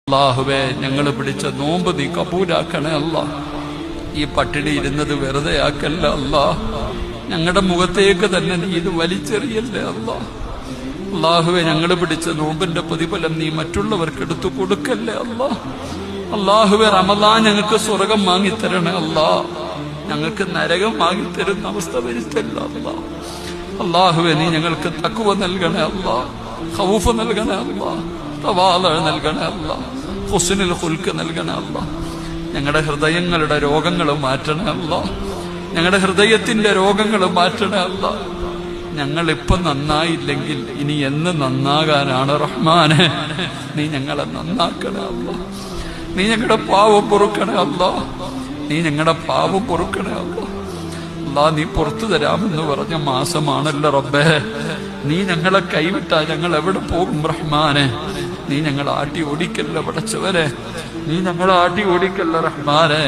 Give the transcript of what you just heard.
അല്ലാഹുവേ, ഞങ്ങൾ പിടിച്ച നോമ്പ് നീ കബൂലാക്കണേ അല്ലാ. ഈ പട്ടിണി ഇരുന്നത് വെറുതെ ആക്കല്ല അല്ലാ. ഞങ്ങളുടെ മുഖത്തേക്ക് തന്നെ നീ ഇത് വലിച്ചെറിയല്ലേ അല്ലാ. അല്ലാഹുവേ, ഞങ്ങൾ പിടിച്ച നോമ്പിന്റെ പ്രതിഫലം നീ മറ്റുള്ളവർക്ക് എടുത്തു കൊടുക്കല്ലേ അല്ലാ. അല്ലാഹുവേ, റമദാൻ ഞങ്ങൾക്ക് സ്വർഗം വാങ്ങിത്തരണേ അല്ലാ. ഞങ്ങൾക്ക് നരകം വാങ്ങിത്തരുന്ന അവസ്ഥ വരുത്തല്ല അല്ലാ. അല്ലാഹുവേ, നീ ഞങ്ങൾക്ക് തഖ്വ നൽകണേ അല്ലാ, ഖൗഫ് നൽകണേ അല്ലാ, തവാള നൽകണേ അല്ലാ, ഹുസ്നുൽ ഖുൽഖ് നൽകണേ അല്ലാ. ഞങ്ങളുടെ ഹൃദയങ്ങളുടെ രോഗങ്ങൾ മാറ്റണേ അല്ലാ. ഞങ്ങളുടെ ഹൃദയത്തിന്റെ രോഗങ്ങൾ മാറ്റണേ അല്ലാ. ഞങ്ങളിപ്പം നന്നായില്ലെങ്കിൽ ഇനി എന്ന് നന്നാകാനാണ് റഹ്മാനെ? നീ ഞങ്ങളെ നന്നാക്കണേ അല്ലാ. നീ ഞങ്ങളുടെ പാവം പൊറുക്കണേ അല്ലാ. നീ ഞങ്ങളുടെ പാവം പൊറുക്കണേ അല്ലാ. അല്ലാ, നീ പുറത്തു തരാമെന്ന് പറഞ്ഞ മാസമാണല്ലോ റബ്ബേ. നീ ഞങ്ങളെ കൈവിട്ടാ ഞങ്ങൾ എവിടെ പോകും റഹ്മാനെ? നീ ഞങ്ങളെ ആട്ടി ഓടിക്കല്ല പടച്ചവരെ. നീ ഞങ്ങളെ ആട്ടി ഓടിക്കല്ല റഹ്മാനെ.